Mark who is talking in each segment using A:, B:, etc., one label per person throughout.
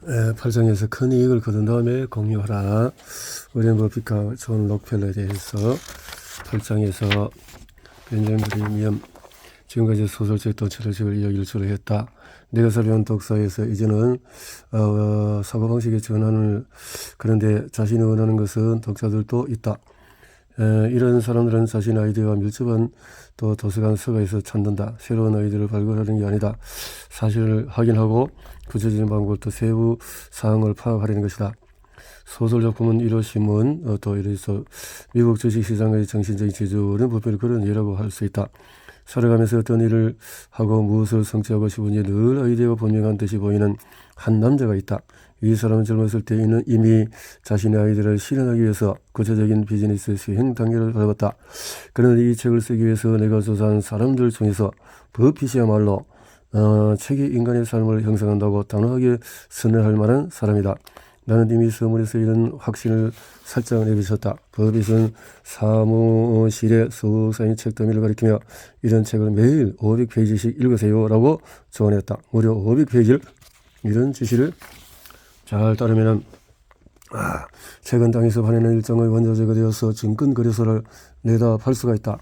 A: 8장에서 큰 이익을 거둔 다음에 공유하라. 워렌 버핏과 존 록펠러에 대해서 8장에서 벤자민 프리미엄 지금까지 소설책 또 철학책을 이야기를 주로 했다. 내가 살펴온 독서에서 이제는 사고방식의 전환을, 그런데 자신이 원하는 것은 독자들도 있다. 이런 사람들은 자신의 아이디어와 밀접한 또 도서관 서가에서 찾는다. 새로운 아이디어를 발굴하는 게 아니다. 사실을 확인하고 구체적인 방법을 또 세부 사항을 파악하려는 것이다. 소설 작품은 이러시면 또 이래서 미국 주식시장의 정신적인 지주는 부패를 그런 예라고 할 수 있다. 살아가면서 어떤 일을 하고 무엇을 성취하고 싶은지 늘 아이디어가 분명한 듯이 보이는 한 남자가 있다. 이 사람은 젊었을 때 이미 자신의 아이디어를 실현하기 위해서 구체적인 비즈니스 수행 단계를 밟았다. 그런데 이 책을 쓰기 위해서 내가 조사한 사람들 중에서 버핏이야말로 책이 인간의 삶을 형성한다고 단호하게 선언할 만한 사람이다. 나는 이미 서문에서 이런 확신을 살짝 내비쳤다. 버핏은 사무실에 수사인 책 더미를 가리키며 이런 책을 매일 500페이지씩 읽으세요 라고 조언했다. 무려 500페이지를 이런 지시를 잘 따르면은 책은 땅에서 파내는 일정의 원자재가 되어서 증권거래소를 내다 팔 수가 있다.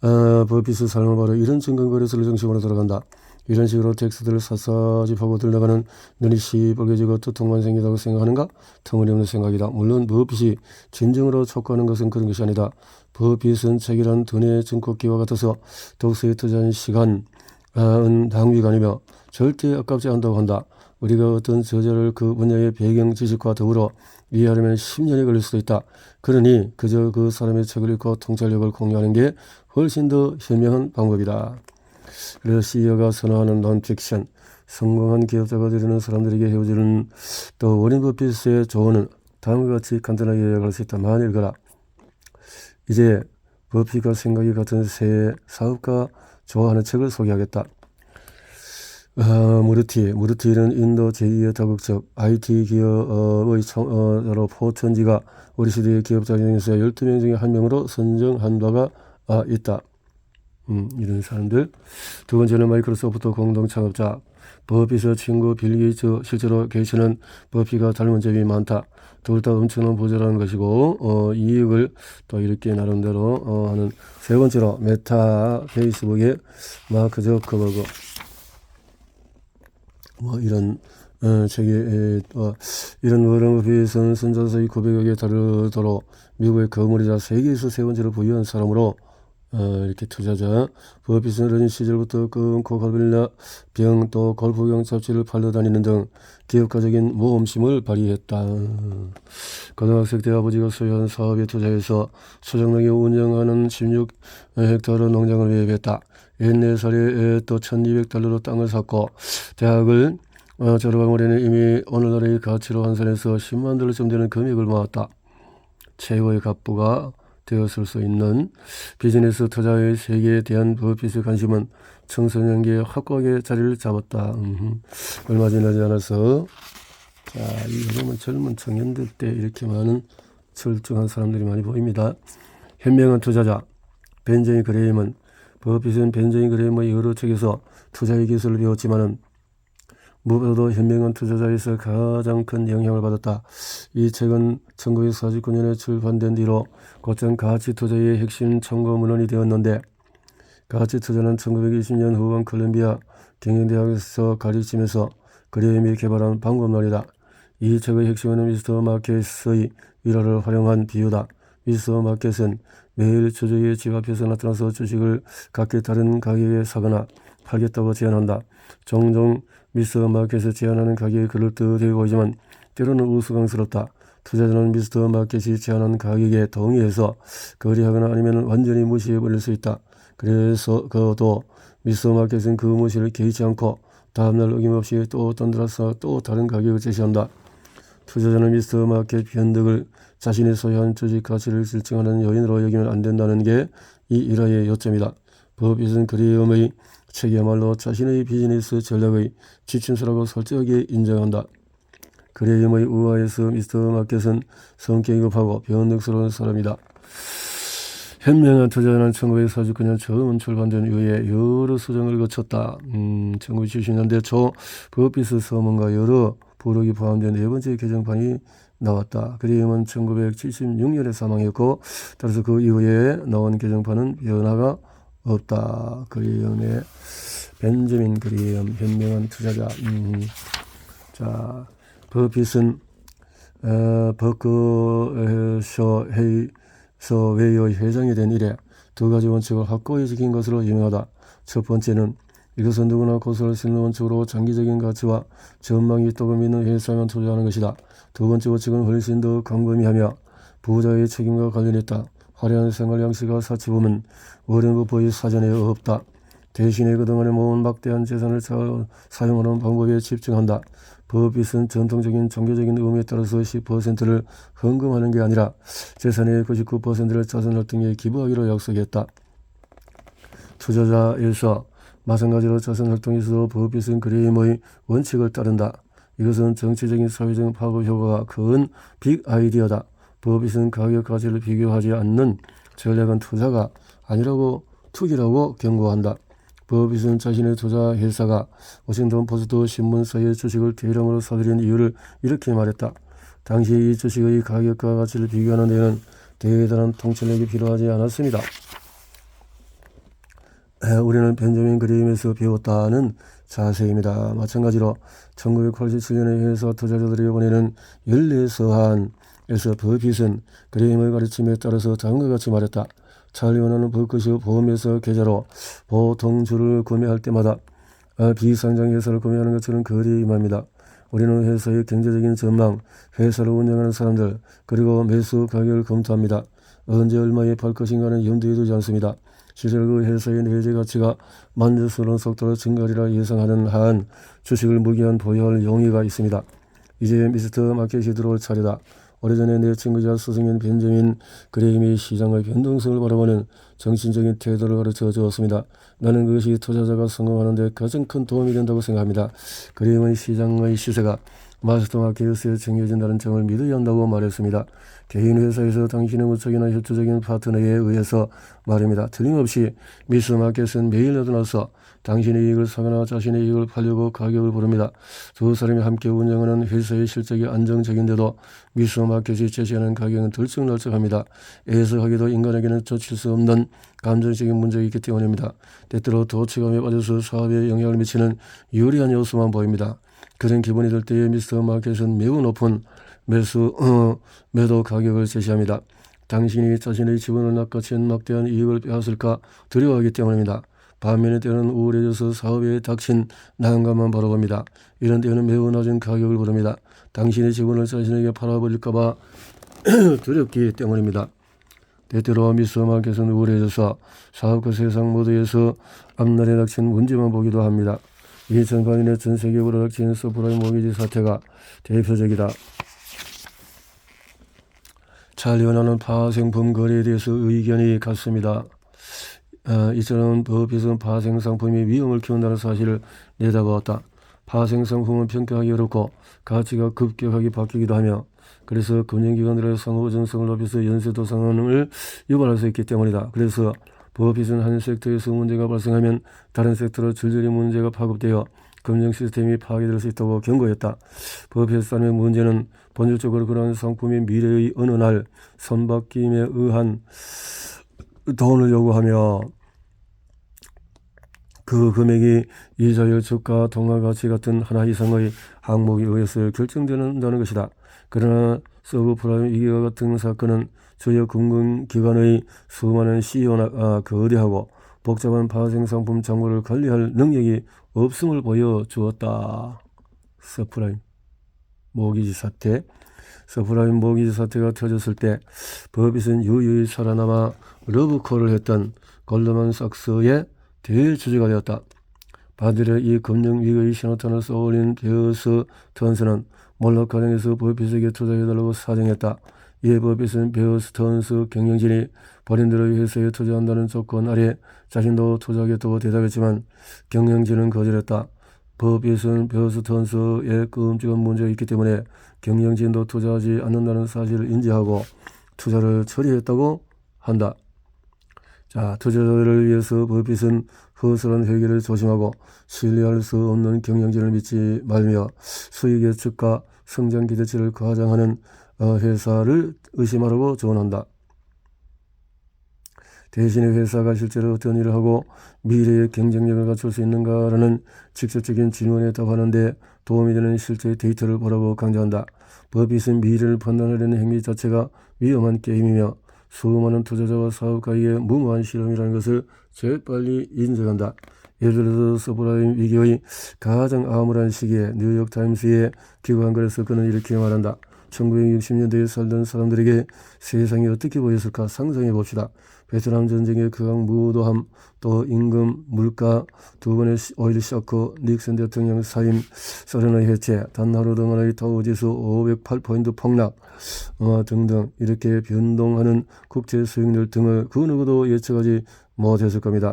A: 버핏의 삶은 바로 이런 증권거래소를 중심으로 돌아간다. 이런 식으로 텍스트를 샅샅이 파고 들어가는 눈이 시뻘개지고 두통만 생기다고 생각하는가? 터무니없는 생각이다. 물론 버핏이 진정으로 촉구하는 것은 그런 것이 아니다. 버핏은 책이란 두뇌의 증폭기와 같아서 독서에 투자한 시간은 낭비가 아니며 절대 아깝지 않다고 한다. 우리가 어떤 저자를 그 분야의 배경 지식과 더불어 이해하려면 10년이 걸릴 수도 있다. 그러니 그저 그 사람의 책을 읽고 통찰력을 공유하는 게 훨씬 더 현명한 방법이다. 그래서 CEO가 선호하는 논픽션, 성공한 기업자가 되려는 사람들에게 해주는 또 워렌 버핏의 조언은 다음과 같이 간단하게 요약할 수 있다. 많이 읽어라. 이제 버핏과 생각이 같은 새 사업가 좋아하는 책을 소개하겠다. 무르티는 인도 제2의 다국적 IT 기업의 포천지가 우리 시대의 기업자 중에서 12명 중에 1명으로 선정한 바가 있다. 이런 사람들. 두 번째는 마이크로소프트 공동 창업자 버핏의 친구 빌 게이츠. 실제로 게이츠는 버핏과 닮은 점이 많다. 둘 다 엄청난 부자라는 것이고 이익을 또 이렇게 나름대로 하는. 세 번째로 메타 페이스북의 마크 저커버그. 이런 책에 이런 워렌 버핏은 선자서의 900여 개 다르도록 미국의 거물이자 세계에서 세 번째로 부유한 사람으로 이렇게 투자자. 버핏은 어린 시절부터 끊고 갈빌라 병 또 골프경 잡지를 팔러 다니는 등 기업가적인 모험심을 발휘했다. 고등학생 때 아버지가 소유한 사업에 투자해서 소정릉에 운영하는 16헥타르 농장을 매입했다. 14살에 또 $1200로 땅을 샀고 대학을 졸업한 올해는 이미 오늘날의 가치로 환산해서 $100,000쯤 되는 금액을 모았다. 최고의 갑부가 되었을 수 있는 비즈니스 투자의 세계에 대한 버핏의 관심은 청소년기에 확고하게 자리를 잡았다. 얼마 지나지 않아서 이러면 젊은 청년들 때 이렇게 많은 출중한 사람들이 많이 보입니다. 현명한 투자자 벤저민 그레임은 버핏은 벤저민 그레임의 여러 책에서 투자의 기술을 배웠지만은 무엇보다도 현명한 투자자에서 가장 큰 영향을 받았다. 이 책은 1949년에 출판된 뒤로 곧장 가치투자의 핵심 참고문헌이 되었는데 가치투자는 1920년 후반 콜롬비아 경영대학에서 가르치면서 그레임이 개발한 방법론이다. 이 책의 핵심은 미스터 마켓의 일화를 활용한 비유다. 미스터 마켓은 매일 주주의 집 앞에서 나타나서 주식을 각기 다른 가격에 사거나 팔겠다고 제안한다. 종종 미스터 마켓에서 제안하는 가격이 그럴듯해 보이지만 때로는 우스꽝스럽다. 투자자는 미스터 마켓이 제안한 가격에 동의해서 거래하거나 아니면 완전히 무시해버릴 수 있다. 그래서 그도 미스터 마켓은 그 무시를 개의치 않고 다음날 어김없이 또 던들어서 또 다른 가격을 제시한다. 투자자는 미스터 마켓 변덕을 자신이 소유한 주식 가치를 실증하는 요인으로 여기면 안 된다는 게 이 일화의 요점이다. 버핏은 그레임의 책이야말로 자신의 비즈니스 전략의 지침서라고 솔직하게 인정한다. 그레임의 우화에서 미스터 마켓은 성격이 급하고 변덕스러운 사람이다. 현명한 투자자는 1949년 처음 출판된 이후에 여러 수정을 거쳤다. 1970년대 초 버핏의 서문과 여러 부록이 포함된 네 번째 개정판이 나왔다. 그레이엄은 1976년에 사망했고 따라서 그 이후에 나온 개정판은 변화가 없다. 그레이엄의 벤저민 그레이엄 현명한 투자자. 자, 버핏은 버크셔 헤이서웨이의 회장이 된 이래 두 가지 원칙을 확고히 지킨 것으로 유명하다. 첫 번째는 이것은 누구나 고수할 수 있는 원칙으로 장기적인 가치와 전망이 있다고 믿는 회사에만 투자하는 것이다. 두 번째 원칙은 훨씬 더 광범위하며 부자의 책임과 관련했다. 화려한 생활 양식과 사치품은 워렌 버핏의 사전에 없다. 대신에 그동안에 모은 막대한 재산을 잘 사용하는 방법에 집중한다. 버핏은 전통적인 종교적인 의무에 따라서 10%를 헌금하는 게 아니라 재산의 99%를 자선활동에 기부하기로 약속했다. 투자자에서 마찬가지로 자선활동에서도 버핏은 그레이엄의 원칙을 따른다. 이것은 정치적인 사회적 파급 효과가 큰 빅 아이디어다. 버핏은 가격 가치를 비교하지 않는 전략은 투자가 아니라고 투기라고 경고한다. 버핏은 자신의 투자 회사가 워싱턴 포스트 신문사의 주식을 대량으로 사들인 이유를 이렇게 말했다. 당시 이 주식의 가격과 가치를 비교하는 데에는 대단한 통찰력이 필요하지 않았습니다. 우리는 벤저민 그레이엄에서 배웠다는 자세입니다. 마찬가지로 1987년에 회사 투자자들이 보내는 14서한에서 버핏은 그레이엄의 가르침에 따라서 다음과 같이 말했다. 잘 원하는 버크셔 보험회사 계좌로 보통주를 구매할 때마다 비상장 회사를 구매하는 것처럼 거리에 임합니다. 우리는 회사의 경제적인 전망, 회사를 운영하는 사람들, 그리고 매수 가격을 검토합니다. 언제 얼마에 팔 것인가는 염두에 두지 않습니다. 실제로 그 회사의 내재 가치가 만족스러운 속도로 증가하리라 예상하는 한 주식을 무기한 보유할 용의가 있습니다. 이제 미스터 마켓이 들어올 차례다. 오래전에 내 친구자 스승인 벤저민 그레이엄이 시장의 변동성을 바라보는 정신적인 태도를 가르쳐 주었습니다. 나는 그것이 투자자가 성공하는 데 가장 큰 도움이 된다고 생각합니다. 그레이엄은 시장의 시세가 마스터 마켓에 정해진다는 점을 믿어야 한다고 말했습니다. 개인 회사에서 당신의 무척이나 협조적인 파트너에 의해서 말입니다. 틀림없이 미스 마켓은 매일 나타나서 당신의 이익을 사거나 자신의 이익을 팔려고 가격을 부릅니다. 두 사람이 함께 운영하는 회사의 실적이 안정적인데도 미스 마켓이 제시하는 가격은 들쭉날쭉합니다. 애석하게도 인간에게는 쫓을 수 없는 감정적인 문제가 있기 때문입니다. 때때로 도치감에 빠져서 사업에 영향을 미치는 유리한 요소만 보입니다. 그런 기분이 들 때에 미스터 마켓은 매우 높은 매도 가격을 제시합니다. 당신이 자신의 지분을 낚아챈 막대한 이익을 빼앗을까 두려워하기 때문입니다. 반면에 때로는 우울해져서 사업에 닥친 난감만 바라봅니다. 이런 때에는 매우 낮은 가격을 부릅니다. 당신의 지분을 자신에게 팔아버릴까봐 두렵기 때문입니다. 때때로 미스터 마켓은 우울해져서 사업과 세상 모두에서 앞날에 닥친 문제만 보기도 합니다. 2008년에 전 세계적으로 닥친 서프라임 모기지 사태가 대표적이다. 잘 원하는 파생품 거래에 대해서 의견이 같습니다. 이처럼 버핏은 파생상품이 위험을 키운다는 사실을 내다보았다. 파생상품은 평가하기 어렵고 가치가 급격하게 바뀌기도 하며 그래서 금융기관들의 상호 의존성을 높여서 연쇄도 상황을 유발할 수 있기 때문이다. 그래서 버핏은 한 섹터에서 문제가 발생하면 다른 섹터로 줄줄이 문제가 파급되어 금융 시스템이 파괴될 수 있다고 경고했다. 버핏의 문제는 본질적으로 그러한 상품이 미래의 어느 날 선박김에 의한 돈을 요구하며 그 금액이 이자율, 주가, 동화 가치 같은 하나 이상의 항목에 의해서 결정된다는 것이다. 그러나 서브프라임 위기와 같은 사건은 주요 금융기관의 수많은 CEO나 거대하고 복잡한 파생상품 잔고를 관리할 능력이 없음을 보여주었다. 서프라임 모기지 사태. 서프라임 모기지 사태가 터졌을 때 버핏은 유유히 살아남아 러브콜을 했던 골드만삭스의 대주주가 되었다. 반대로 이 금융위기의 신호탄을 쏘아올린 베어스 턴스는 몰락 가정에서 버핏에게 투자해달라고 사정했다. 이에 버핏은 베어스 턴스 경영진이 본인들의 회사에 투자한다는 조건 아래 자신도 투자하겠다고 대답했지만 경영진은 거절했다. 버핏은 베어스 턴스에 끔찍한 문제가 있기 때문에 경영진도 투자하지 않는다는 사실을 인지하고 투자를 처리했다고 한다. 자, 투자자들을 위해서 버핏은 허술한 회계를 조심하고 신뢰할 수 없는 경영진을 믿지 말며 수익 예측과 성장 기대치를 과장하는 회사를 의심하라고 조언한다. 대신에 회사가 실제로 어떤 일을 하고 미래의 경쟁력을 갖출 수 있는가라는 직접적인 질문에 답하는데 도움이 되는 실제 데이터를 보라고 강조한다. 버핏은 미래를 판단하려는 행위 자체가 위험한 게임이며 수많은 투자자와 사업가에게 무모한 실험이라는 것을 재빨리 인정한다. 예를 들어서 서브라임 위기의 가장 암울한 시기에 뉴욕타임스의 기고한 글에서 그는 이렇게 말한다. 1960년대에 살던 사람들에게 세상이 어떻게 보였을까 상상해 봅시다. 베트남 전쟁의 극악무도함, 또 임금, 물가, 두 번의 오일 쇼크, 닉슨 대통령 사임, 소련의 해체, 단 하루 동안의 다우지수 508포인트 폭락 등등 이렇게 변동하는 국제 수익률 등을 그 누구도 예측하지 못했을 겁니다.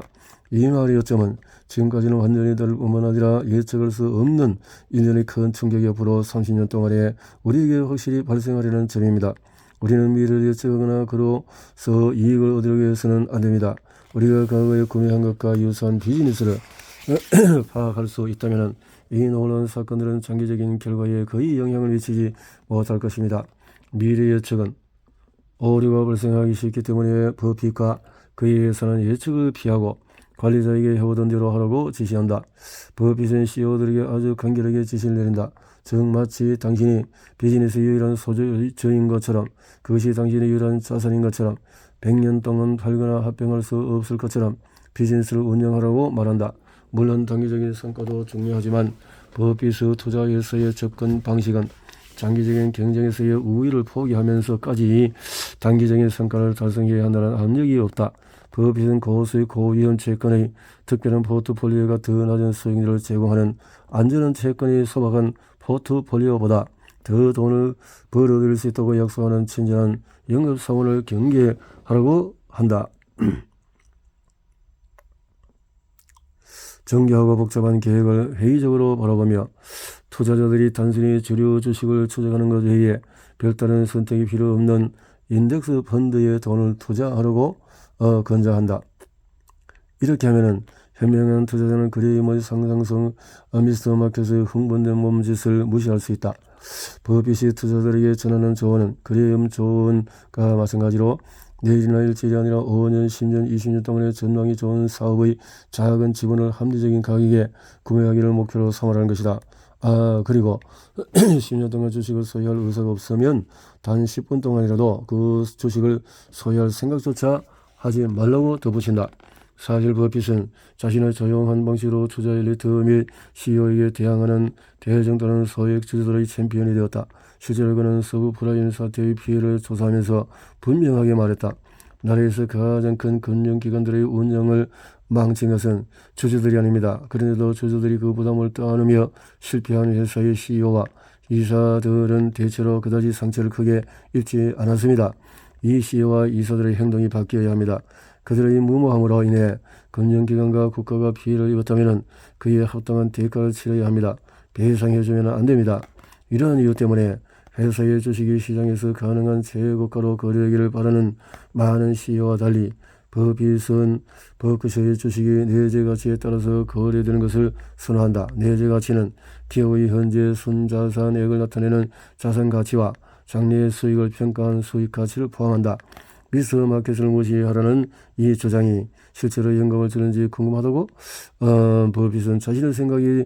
A: 이 말의 요점은 지금까지는 완전히 다를 뿐만 아니라 예측할 수 없는 일련의 큰 충격이 앞으로 30년 동안에 우리에게 확실히 발생하려는 점입니다. 우리는 미래를 예측하거나 그로서 이익을 얻으려고 해서는 안됩니다. 우리가 과거에 구매한 것과 유사한 비즈니스를 파악할 수 있다면 이 놀라운 사건들은 장기적인 결과에 거의 영향을 미치지 못할 것입니다. 미래 예측은 오류가 발생하기 쉽기 때문에 버핏과 그의 회사는 예측을 피하고 관리자에게 해오던 대로 하라고 지시한다. 버핏은 CEO들에게 아주 간결하게 지시를 내린다. 즉 마치 당신이 비즈니스의 유일한 소유주인 것처럼, 그것이 당신의 유일한 자산인 것처럼, 100년 동안 팔거나 합병할 수 없을 것처럼 비즈니스를 운영하라고 말한다. 물론 단기적인 성과도 중요하지만 버핏의 투자회사의 접근 방식은 장기적인 경쟁에서의 우위를 포기하면서까지 단기적인 성과를 달성해야 한다는 압력이 없다. 버핏은 고수익 고위험 채권의 특별한 포트폴리오가 더 낮은 수익률을 제공하는 안전한 채권이 소박한 포트폴리오보다 더 돈을 벌어들일 수 있다고 약속하는 친절한 영업사원을 경계하라고 한다. 정교하고 복잡한 계획을 회의적으로 바라보며 투자자들이 단순히 주류 주식을 추적하는 것 외에 별다른 선택이 필요 없는 인덱스 펀드에 돈을 투자하라고 권장한다. 이렇게 하면은 현명한 투자자는 그레임의 상상성 미스터 마켓의 흥분된 몸짓을 무시할 수 있다. 버핏이 투자자들에게 전하는 조언은 그레임 조언과 마찬가지로 내일이나 일주일이 아니라 5년, 10년, 20년 동안의 전망이 좋은 사업의 작은 지분을 합리적인 가격에 구매하기를 목표로 삼으라는 것이다. 그리고 10년 동안 주식을 소유할 의사가 없으면 단 10분 동안이라도 그 주식을 소유할 생각조차 하지 말라고 덧붙인다. 사실 버핏은 자신의 조용한 방식으로 투자 엘리트 및 CEO에게 대항하는 대정도는 소액 주주들의 챔피언이 되었다. 실제로 그는 서브프라임 사태의 피해를 조사하면서 분명하게 말했다. 나라에서 가장 큰 금융기관들의 운영을 망친 것은 주주들이 아닙니다. 그런데도 주주들이 그 부담을 떠안으며 실패한 회사의 CEO와 이사들은 대체로 그다지 상처를 크게 입지 않았습니다. 이 CEO와 이사들의 행동이 바뀌어야 합니다. 그들의 무모함으로 인해 금융기관과 국가가 피해를 입었다면 그에 합당한 대가를 치러야 합니다. 배상해주면 안됩니다. 이러한 이유 때문에 회사의 주식이 시장에서 가능한 최고가로 거래되기를 바라는 많은 CEO와 달리 버핏은 버크셔의 주식이 내재 가치에 따라서 거래되는 것을 선호한다. 내재 가치는 기업의 현재 순자산액을 나타내는 자산 가치와 장래의 수익을 평가한 수익 가치를 포함한다. 미스터 마켓을 무시하라는 이 주장이 실제로 영감을 주는지 궁금하다고 버핏은 자신의 생각이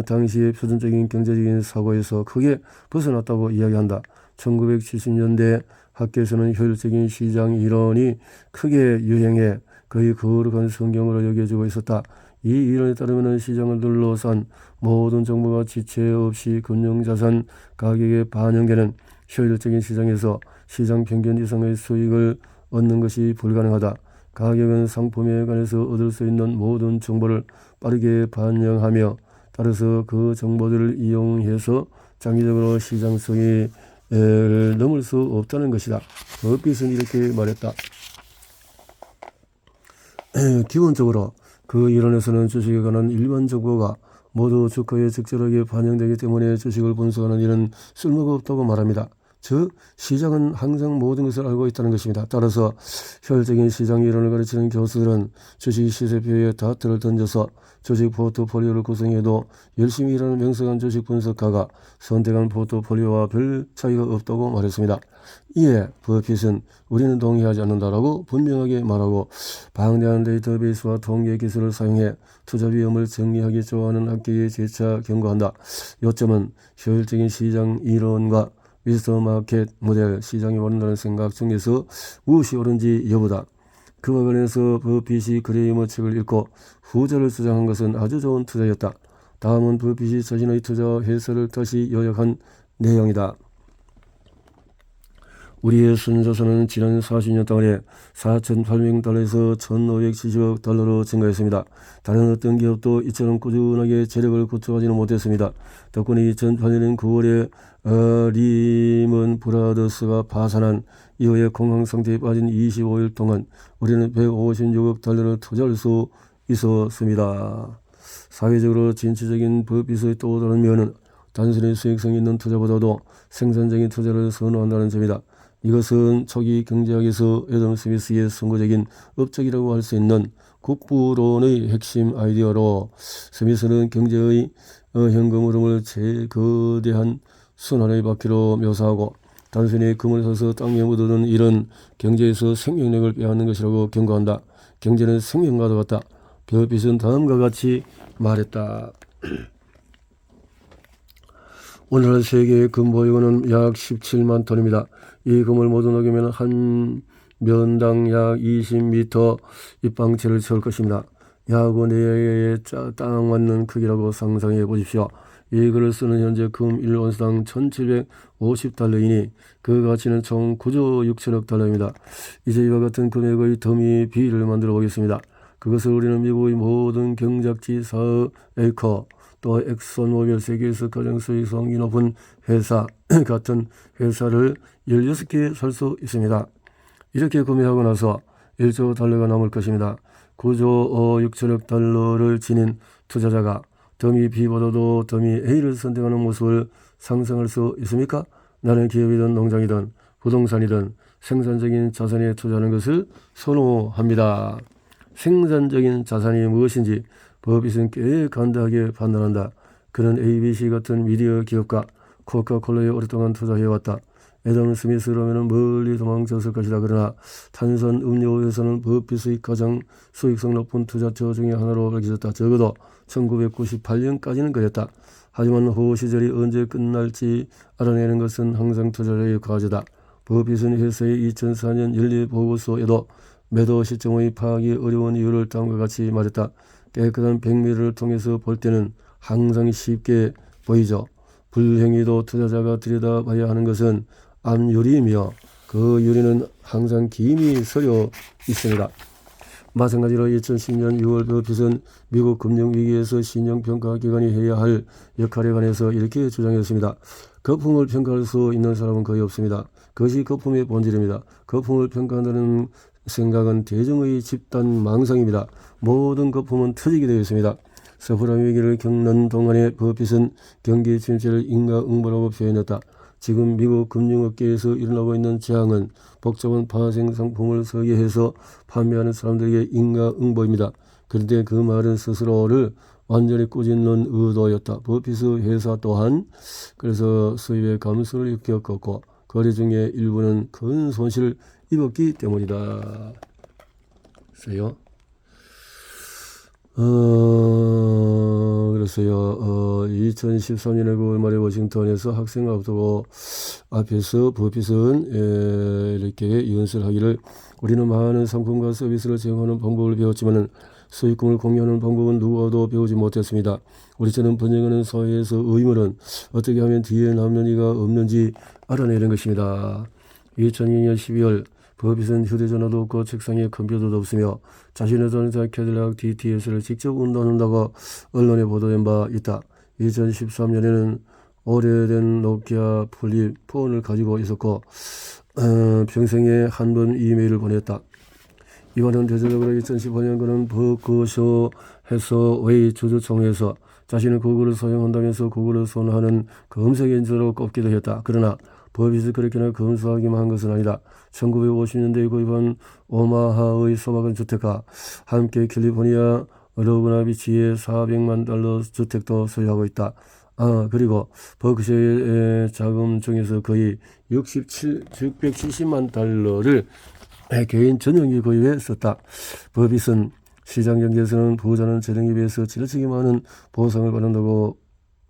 A: 당시의 표준적인 경제적인 사고에서 크게 벗어났다고 이야기한다. 1970년대 학계에서는 효율적인 시장 이론이 크게 유행해 거의 거룩한 성경으로 여겨지고 있었다. 이 이론에 따르면 시장을 둘러싼 모든 정보가 지체 없이 금융자산 가격에 반영되는 효율적인 시장에서 시장 평균 이상의 수익을 얻는 것이 불가능하다. 가격은 상품에 관해서 얻을 수 있는 모든 정보를 빠르게 반영하며 따라서 그 정보들을 이용해서 장기적으로 시장 수익을 넘을 수 없다는 것이다. 버핏은 이렇게 말했다. 기본적으로 그 이론에서는 주식에 관한 일반 정보가 모두 주가에 적절하게 반영되기 때문에 주식을 분석하는 일은 쓸모가 없다고 말합니다. 즉 시장은 항상 모든 것을 알고 있다는 것입니다. 따라서 효율적인 시장 이론을 가르치는 교수들은 주식 시세표에 다트를 던져서 주식 포트폴리오를 구성해도 열심히 일하는 명석한 주식 분석가가 선택한 포트폴리오와 별 차이가 없다고 말했습니다. 이에 버핏은 우리는 동의하지 않는다라고 분명하게 말하고 방대한 데이터베이스와 통계 기술을 사용해 투자 위험을 정리하기 좋아하는 학계에 재차 경고한다. 요점은 효율적인 시장 이론과 미스터 마켓 모델 시장이 원한다는 생각 중에서 무엇이 옳은지 여부다. 그와 관련해서 버핏이 그레이머 책을 읽고 후자를 주장한 것은 아주 좋은 투자였다. 다음은 버핏이 자신의 투자 해설을 다시 요약한 내용이다. 우리의 순자산은 지난 40년 동안에 4,800달러에서 1,570억 달러로 증가했습니다. 다른 어떤 기업도 이처럼 꾸준하게 재력을 구축하지는 못했습니다. 덕분에 2008년 9월에 리먼 브라더스가 파산한 이후에 공황 상태에 빠진 25일 동안 우리는 156억 달러를 투자할 수 있었습니다. 사회적으로 진취적인 버핏의 또 다른 면은 단순히 수익성이 있는 투자보다도 생산적인 투자를 선호한다는 점이다. 이것은 초기 경제학에서 애덤 스미스의 선구적인 업적이라고 할 수 있는 국부론의 핵심 아이디어로 스미스는 경제의 현금 흐름을 거대한 순환의 바퀴로 묘사하고 단순히 금을 사서 땅에 묻어둔 일은 경제에서 생명력을 빼앗는 것이라고 경고한다. 경제는 생명과도 같다. 버핏은 다음과 같이 말했다. 오늘날 세계의 금 보유고는 약 17만 톤입니다. 이 금을 모두 녹이면 한 면당 약 20m 입방체를 채울 것입니다. 야구 내에 딱 맞는 크기라고 상상해 보십시오. 이 글을 쓰는 현재 금 1온스당 1,750달러이니 그 가치는 총 9조 6천억 달러입니다. 이제 이와 같은 금액의 더미 비를 만들어 보겠습니다. 그것을 우리는 미국의 모든 경작지 사에이커 또 엑선모빌 세계에서 가장 수익성이 높은 회사 같은 회사를 16개 살 수 있습니다. 이렇게 구매하고 나서 1조 달러가 남을 것입니다. 9조 6천억 달러를 지닌 투자자가 더미 B보다도 더미 A를 선택하는 모습을 상상할 수 있습니까? 나는 기업이든 농장이든 부동산이든 생산적인 자산에 투자하는 것을 선호합니다. 생산적인 자산이 무엇인지 버핏은 꽤 간단하게 판단한다. 그는 ABC 같은 미디어 기업과 코카콜라에 오랫동안 투자해왔다. 애덤 스미스라면 멀리 도망쳤을 것이다. 그러나 탄산 음료 회사는 버핏의 가장 수익성 높은 투자처 중에 하나로 밝혀졌다. 적어도 1998년까지는 그랬다. 하지만 호우 시절이 언제 끝날지 알아내는 것은 항상 투자자의 과제다. 버핏은 회사의 2004년 연례보고서에도 매도 시점의 파악이 어려운 이유를 다음과 같이 말했다. 깨끗한 백미를 통해서 볼 때는 항상 쉽게 보이죠. 불행히도 투자자가 들여다봐야 하는 것은 암유리이며 그 유리는 항상 김이 서려 있습니다. 마찬가지로 2010년 6월 버핏은 미국 금융위기에서 신용평가기관이 해야 할 역할에 관해서 이렇게 주장했습니다. 거품을 평가할 수 있는 사람은 거의 없습니다. 그것이 거품의 본질입니다. 거품을 평가한다는 생각은 대중의 집단 망상입니다. 모든 거품은 터지게 되어 있습니다. 서프라임 위기를 겪는 동안에 버핏은 경기 침체를 인과응보라고 표현했다. 지금 미국 금융업계에서 일어나고 있는 재앙은 복잡한 파생 상품을 설계해서 판매하는 사람들에게 인과응보입니다. 그런데 그 말은 스스로를 완전히 꾸짖는 의도였다. 버핏의 회사 또한 그래서 수입의 감소를 겪었고 거래 중에 일부는 큰 손실을 입었기 때문이다. 그래서요. 그래서요. 2013년에 9월 말에 워싱턴에서 학생 앞에서 버핏은 이렇게 연설하기를 우리는 많은 상품과 서비스를 제공하는 방법을 배웠지만 수익금을 공유하는 방법은 누구도 배우지 못했습니다. 우리처럼 번영하는 사회에서 의무는 어떻게 하면 뒤에 남는 이가 없는지 알아내는 것입니다. 2002년 12월 버핏은 휴대전화도 없고 책상에 컴퓨터도 없으며 자신의 자동차 캐딜락 DTS를 직접 운전한다고 언론에 보도된 바 있다. 2013년에는 오래된 노키아 플립 폰을 가지고 있었고 평생에 한 번 이메일을 보냈다. 이번은 대체적으로 2015년 그는 버크셔 해서웨이 주주총회에서 자신은 구글을 사용한다면서 구글을 선호하는 검색 엔진으로 꼽기도 했다. 그러나 버핏이 그렇게나 검소하기만 한 것은 아니다. 1950년대에 구입한 오마하의 소박한 주택과 함께 캘리포니아 러그나비치의 $400만 주택도 소유하고 있다. 그리고 버크셔의 자금 중에서 거의 670만 달러를 개인 전용기 구입에 썼다. 버핏은 시장 경제에서는 부자는 재능에 비해서 지나치게 많은 보상을 받는다고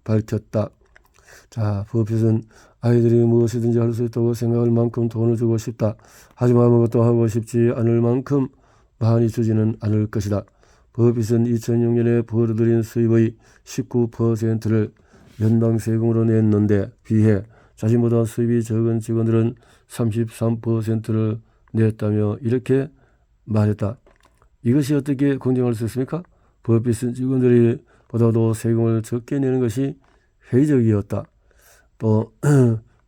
A: 밝혔다. 자, 버핏은 아이들이 무엇이든지 할 수 있다고 생각할 만큼 돈을 주고 싶다. 하지만 아무것도 하고 싶지 않을 만큼 많이 주지는 않을 것이다. 버핏은 2006년에 벌어들인 수입의 19%를 연방 세금으로 냈는데 비해 자신보다 수입이 적은 직원들은 33%를 냈다며 이렇게 말했다. 이것이 어떻게 공정할 수 있습니까? 버핏은 직원들이 보다도 세금을 적게 내는 것이 회의적이었다. 또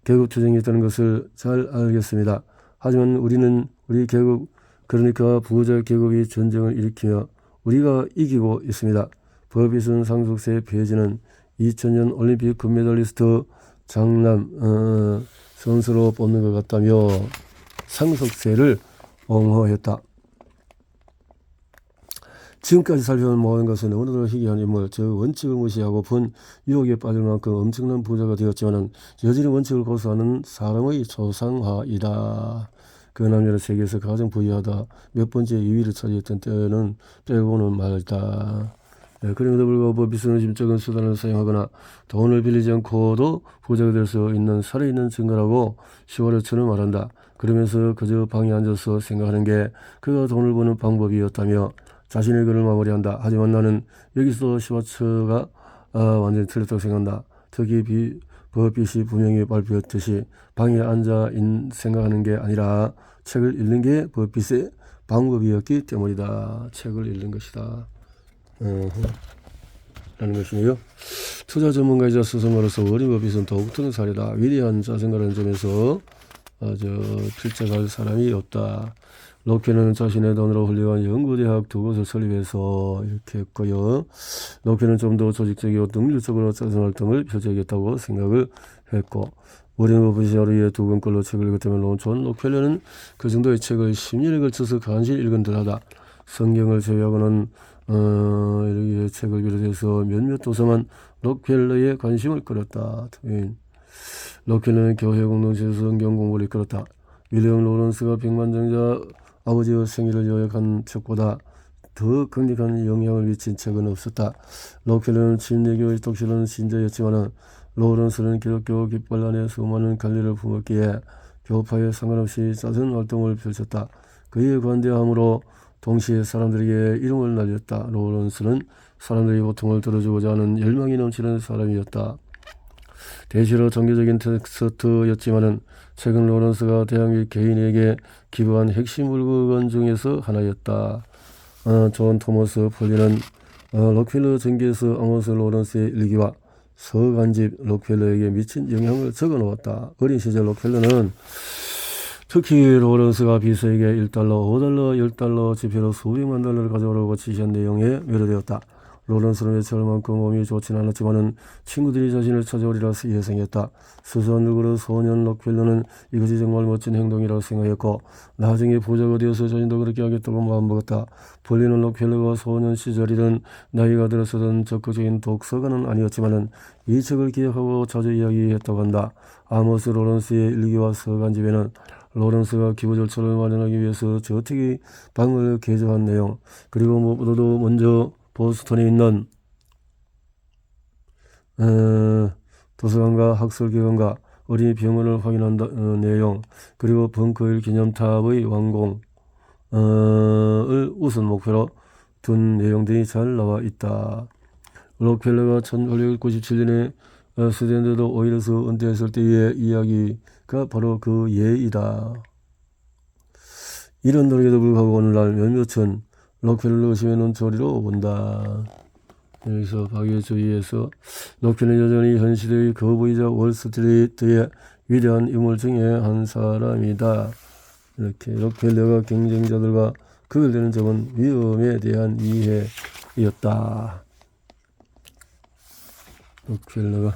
A: 계급투쟁이 있다는 것을 잘 알겠습니다. 하지만 우리 계급, 그러니까 부자 계급이 전쟁을 일으키며 우리가 이기고 있습니다. 버핏은 상속세 폐지는 2000년 올림픽 금메달리스트 장남 선수로 뽑는 것 같다며 상속세를 옹호했다. 지금까지 살펴본 모든 것은 어느덧 희귀한 인물, 즉 원칙을 무시하고 본 유혹에 빠질 만큼 엄청난 부자가 되었지만 여전히 원칙을 고수하는 사람의 초상화이다. 그 남자는 세계에서 가장 부유하다. 몇 번째 2위를 차지했던 때는 빼고는 말다. 그럼에도 불구하고 버핏은 의심적인 수단을 사용하거나 돈을 빌리지 않고도 부자가 될 수 있는 살아있는 증거라고 10월에처럼 말한다. 그러면서 그저 방에 앉아서 생각하는 게 그가 돈을 버는 방법이었다며 자신의 글을 마무리한다. 하지만 나는 여기서 슈와츠가 완전히 틀렸다고 생각한다. 특히 버핏이 분명히 발표했듯이 방에 앉아 생각하는 게 아니라 책을 읽는 게 버핏의 방법이었기 때문이다. 책을 읽는 것이다. 라는 것이네요. 투자 전문가이자 스승으로서 어린 버핏은 더욱더 사례다. 위대한 자생가라는 점에서 아주 필적할 사람이 없다. 록펠러는 자신의 돈으로 훌륭한 연구대학 2곳을 설립해서 이렇게 했고요. 록펠러는 좀 더 조직적이고 능률적으로 자선활동을 펼쳐야겠다고 생각을 했고, 워렌 버핏이 하루에 2권꼴로 책을 읽었다면 존 록펠러는 그 정도의 책을 10년에 걸쳐서 간신히 읽은 듯하다. 성경을 제외하고는 이렇게 책을 비롯해서 몇몇 도서만 록펠러의 관심을 끌었다. 록펠러는 교회 공동체에서 성경 공부를 이끌었다. 윌리엄 로런스가 백만장자 아버지의 생일을 요약한 책보다 더 강력한 영향을 미친 책은 없었다. 록펠러는 침례교의 독실한 신자였지만 로런스는 기독교 깃발 안에 수많은 갈래를 품었기에 교파에 상관없이 자선 활동을 펼쳤다. 그의 관대함으로 동시에 사람들에게 이름을 날렸다. 로런스는 사람들의 고통을 들어주고자 하는 열망이 넘치는 사람이었다. 대체로 종교적인 텍스트였지만 최근 로런스가 대학 및 개인에게 기부한 핵심 물건 중에서 하나였다. 존 토머스 폴리는 록펠러 전기에서 아모스 로런스의 일기와 서간집 록펠러에게 미친 영향을 적어놓았다. 어린 시절 록펠러는 특히 로런스가 비서에게 $1, $5, $10 지폐로 수백만 달러를 가져오라고 지시한 내용에 매료되었다. 로런스는 외출만큼 몸이 좋지는 않았지만 친구들이 자신을 찾아오리라 예상했다. 수수한 얼굴의 소년 록펠러는 이것이 정말 멋진 행동이라고 생각했고 나중에 부자가 되어서 자신도 그렇게 하겠다고 마음먹었다. 폴리는 록펠러가 소년 시절이든 나이가 들어서든 적극적인 독서가는 아니었지만 이 책을 기억하고 자주 이야기했다고 한다. 아모스 로런스의 일기와 서간집에는 로런스가 기부 절차를 마련하기 위해서 저택의 방을 개조한 내용, 그리고 무엇보다도 먼저 보스턴에 있는 도서관과 학술기관과 어린이 병원을 확인한 내용, 그리고 벙커힐 기념탑의 완공을 우선 목표로 둔 내용들이 잘 나와 있다. 록펠러가 1897년에 스탠더드 오일에서 은퇴했을 때의 이야기가 바로 그 예이다. 이런 노력에도 불구하고 오늘날 몇몇은 록펠러를 의심해 놓은 소리로 본다. 여기서 박예주의에서 록펠러는 여전히 현 시대의 거부이자 월스트리트의 위대한 인물 중에 한 사람이다. 이렇게 록펠러가 경쟁자들과 구별되는 점은 위험에 대한 이해였다. 록펠러가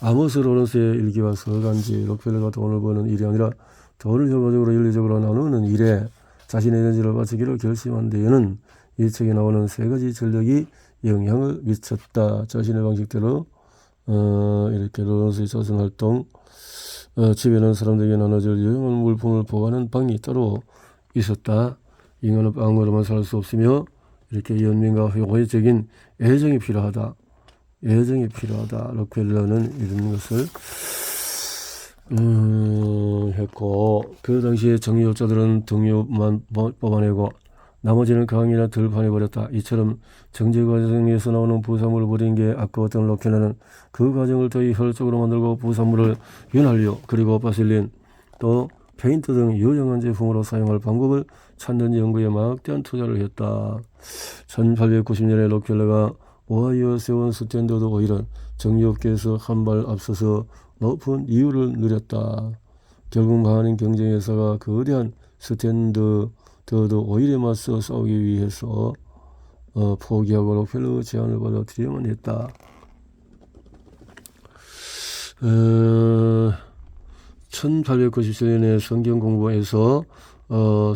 A: 아모스 로런스의 일기와 서간지 록펠러가 돈을 버는 일이 아니라 돈을 효과적으로 윤리적으로 나누는 일에 자신의 에너지를 바치기로 결심한 데에는 이 책에 나오는 세 가지 전력이 영향을 미쳤다. 자신의 방식대로 이렇게 로런스의 자선활동, 집에는 사람들에게 나눠줄 유용한 물품을 보관하는 방이 따로 있었다. 인간은 빵으로만 살 수 없으며 이렇게 연민과 효과적인 애정이 필요하다. 애정이 필요하다. 록펠러는 이런 것을 했고, 그 당시에 정유업자들은 등유만 뽑아내고 나머지는 강이나 들판해버렸다. 이처럼 정제 과정에서 나오는 부산물을 버리는 게 아까웠던 록펠러는 그 과정을 더 효율적으로 만들고 부산물을 윤활유 그리고 바실린 또 페인트 등 유용한 제품으로 사용할 방법을 찾는 연구에 막대한 투자를 했다. 1890년에 록펠러가 오하이오에 세운 스탠더드 오일은 정유업계에서 한 발 앞서서 높은 이유를 누렸다. 결국 많은 경쟁회사가 거대한 스탠더드 오일에 맞서 싸우기 위해서 포기하고 록펠러 제안을 받아들여야만 했다. 1897년에 성경 공부에서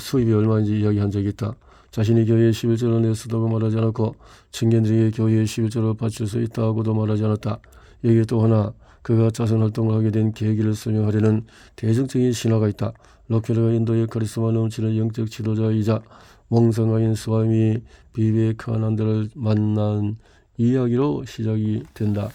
A: 수입이 얼마인지 이야기한 적이 있다. 자신이 교회에 11조를 냈었다고 말하지 않았고 청년들에게 교회에 11조를 바칠 수 있다고도 말하지 않았다. 여기에 또 하나 그가 자선활동을 하게 된 계기를 설명하려는 대중적인 신화가 있다. 록펠러가 인도의 카리스마 넘치는 영적 지도자이자 몽상가인 스와미 비베카난다를 만난 이야기로 시작이 된다.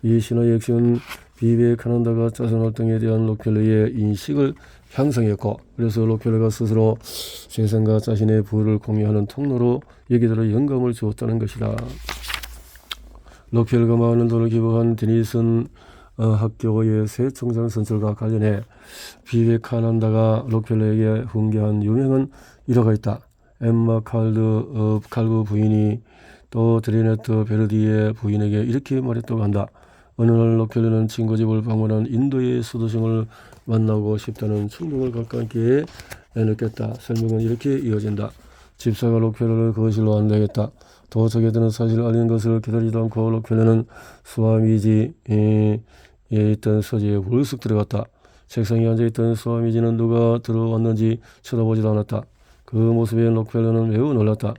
A: 이 신화의 핵심은 비베카난다가 자선활동에 대한 록펠러의 인식을 향상했고, 그래서 록펠러가 스스로 세상과 자신의 부를 공유하는 통로로 여기들의 영감을 주었다는 것이다. 록펠러가 많은 돈을 기부한 데니슨 학교의 새 총장 선출과 관련해 비베카난다가 록펠러에게 훈계한 유명한 일화가 있다. 엠마 칼구 부인이 또 드리네트 베르디의 부인에게 이렇게 말했다고 한다. 어느 날 록펠러는 친구 집을 방문한 인도의 수도승을 만나고 싶다는 충동을 가깝게 느꼈다. 설명은 이렇게 이어진다. 집사가 록펠러를 거실로 안내했다. 도착에 드는 사실을 알리는 것을 기다리지도 않고 록펠러는 스와미지에 있던 서재에 불쑥 들어갔다. 책상에 앉아있던 스와미지는 누가 들어왔는지 쳐다보지도 않았다. 그 모습에 록펠러는 매우 놀랐다.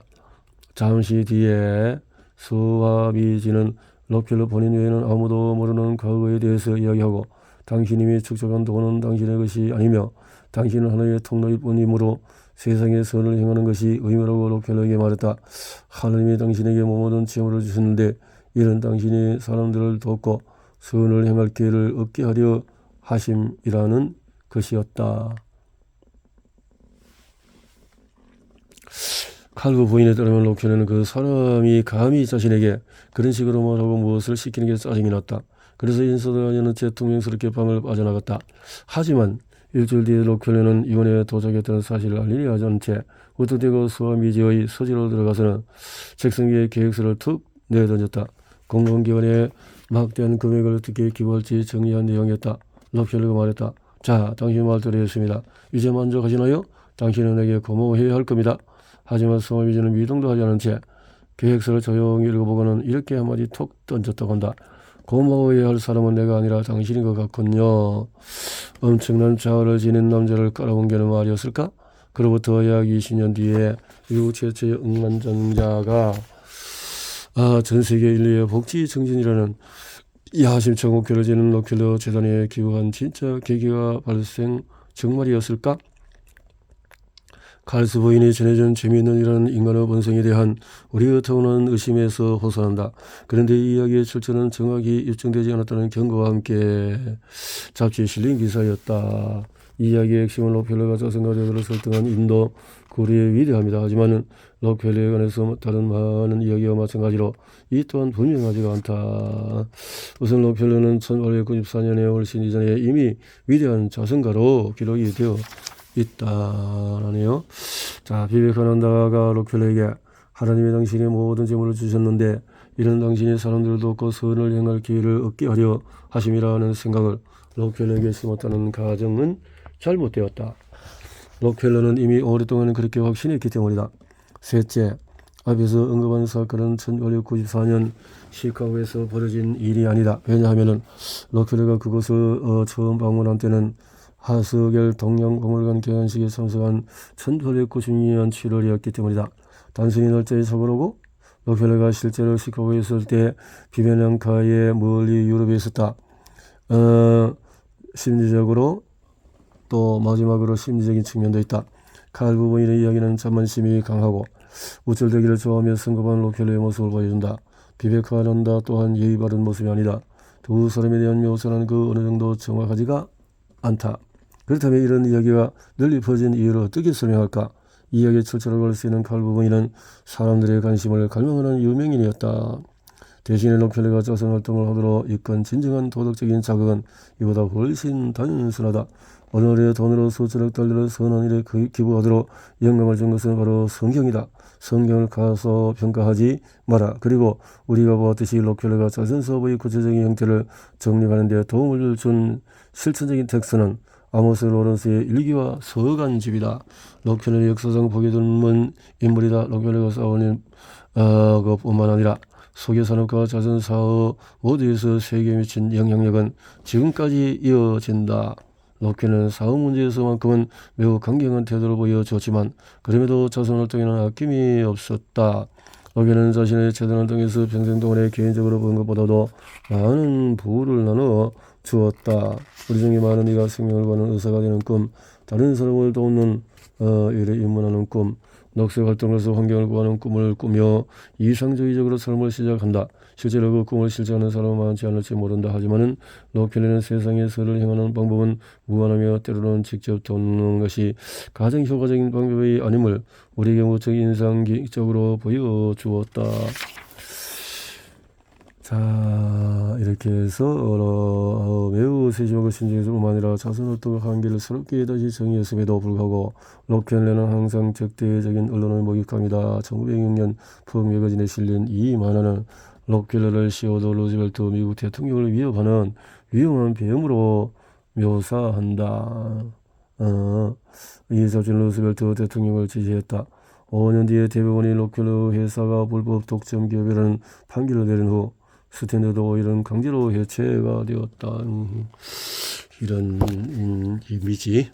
A: 잠시 뒤에 스와미지는 록펠러 본인 외에는 아무도 모르는 과거에 대해서 이야기하고 당신님이 축적한 돈은 당신의 것이 아니며 당신은 하나의 통로일 뿐이므로 세상에 선을 행하는 것이 의무라고 록펠러에게 말했다. 하나님이 당신에게 모든 지혜를 주셨는데 이런 당신이 사람들을 돕고 선을 행할 기회를 얻게 하려 하심이라는 것이었다. 칼구 부인에 따르면 록펠러는 그 사람이 감히 자신에게 그런 식으로 말하고 무엇을 시키는 게 짜증이 났다. 그래서 인사도 하지 않은 채 퉁명스럽게 방을 빠져나갔다. 하지만 일주일 뒤에 록펠러는 이혼에 도착했다는 사실을 알리려 하지 않은 채 우뚝대고 스와미지의 서재로 들어가서는 책상 위에 계획서를 툭 내던졌다. 공공기관에 막대한 금액을 어떻게 기부할지 정리한 내용이었다. 록펠러가 말했다. 자, 당신 말대로 했습니다. 이제 만족하시나요? 당신은 내게 고마워해야 할 겁니다. 하지만 스와미지는 미동도 하지 않은 채 계획서를 조용히 읽어보고는 이렇게 한마디 톡 던졌다고 한다. 고마워해야 할 사람은 내가 아니라 당신인 것 같군요. 엄청난 자아를 지닌 남자를 깔아온 게는 말이었을까? 그로부터 약 20년 뒤에 미국 최초의 억만장자가 전세계 인류의 복지 정신이라는 야심찬 목표를 지닌 록펠러 재단에 기부한 진짜 계기가 발생 정말이었을까? 칼스 부인이 전해준 재미있는 이런 인간의 본성에 대한 우리의 타고난 의심에서 호소한다. 그런데 이 이야기의 출처는 정확히 입증되지 않았다는 경고와 함께 잡지에 실린 기사였다. 이 이야기의 핵심은 록펠러가 자선가족들을 설득한 인도 구리의 위대합니다. 하지만 록펠러에 관해서 다른 많은 이야기와 마찬가지로 이 또한 분명하지가 않다. 우선 록펠러는 1894년에 훨씬 이전에 이미 위대한 자선가로 기록이 되어 있다라네요. 자, 비베카난다가 록펠러에게 하나님이 당신의 모든 재물을 주셨는데 이런 당신이 사람들을 돕고 선을 행할 기회를 얻게 하려 하심이라는 생각을 록펠러에게 심었다는 가정은 잘못되었다. 록펠러는 이미 오랫동안 그렇게 확신했기 때문이다. 셋째, 앞에서 언급한 사건은 1894년 시카고에서 벌어진 일이 아니다. 왜냐하면은 록펠러가 그곳을 처음 방문한 때는 하스겔 동양박물관 개관식에 참석한 1892년 7월이었기 때문이다. 단순히 날짜에 적어놓고 록펠러가 실제로 시카고에 있을 때 비변양가에 멀리 유럽에 있었다. 심리적으로 또 마지막으로 심리적인 측면도 있다. 칼 부부인의 이야기는 자만심이 강하고 우쭐대기를 좋아하며 성급한 록펠러의 모습을 보여준다. 비백화한다 또한 예의 바른 모습이 아니다. 두 사람에 대한 묘사는 그 어느 정도 정확하지가 않다. 그렇다면 이런 이야기가 널리 퍼진 이유를 어떻게 설명할까? 이야기에 출처를 걸 수 있는 칼 부부인은 사람들의 관심을 갈망하는 유명인이었다. 대신에 록펠러가 자선 활동을 하도록 이끈 진정한 도덕적인 자극은 이보다 훨씬 단순하다. 오늘의 돈으로 수천억 달러를 선한 일에 기부하도록 영감을 준 것은 바로 성경이다. 성경을 가서 평가하지 마라. 그리고 우리가 보았듯이 록펠러가 자선사업의 구체적인 형태를 정립하는 데 도움을 준 실천적인 텍스트는 아모스 로런스의 일기와 서간집이다. 록펠러는 역사상 보기 드문 인물이다. 록펠러가 싸우는 것뿐만 아니라 소개산업과 자선사업 모두에서 세계에 미친 영향력은 지금까지 이어진다. 록펠러는 사업 문제에서만큼은 매우 강경한 태도를 보여줬지만 그럼에도 자선활동에는 아낌이 없었다. 록펠러는 자신의 재단활동에서 평생 동안에 개인적으로 본 것보다도 많은 부를 나누어 주었다. 우리 중에 많은 이가 생명을 거는 의사가 되는 꿈, 다른 사람을 돕는 일에 입문하는 꿈, 녹색 활동으로서 환경을 구하는 꿈을 꾸며 이상주의적으로 삶을 시작한다. 실제로 그 꿈을 실천하는 사람은 많지 않을지 모른다. 하지만은 록펠러는 세상의 선을 행하는 방법은 무한하며 때로는 직접 돕는 것이 가장 효과적인 방법이 아님을 우리에게 무척 인상적으로 보여주었다. 자, 이렇게 해서 매우 세심하고 신중해서뿐만 아니라 자선활동의 한계를 새롭게 다시 정의했음에도 불구하고 록펠러는 항상 적대적인 언론을 목격합니다. 1906년 펑 매거진에 실린 이 만화는 록펠러를 시어도 루즈벨트 미국 대통령을 위협하는 위험한 배움으로 묘사한다. 이 잡지는 루즈벨트 대통령을 지지했다. 5년 뒤에 대법원이 록펠러 회사가 불법 독점 기업이라는 판결을 내린 후 스탠더드 오일은 강제로 해체가 되었다. 이런 이미지.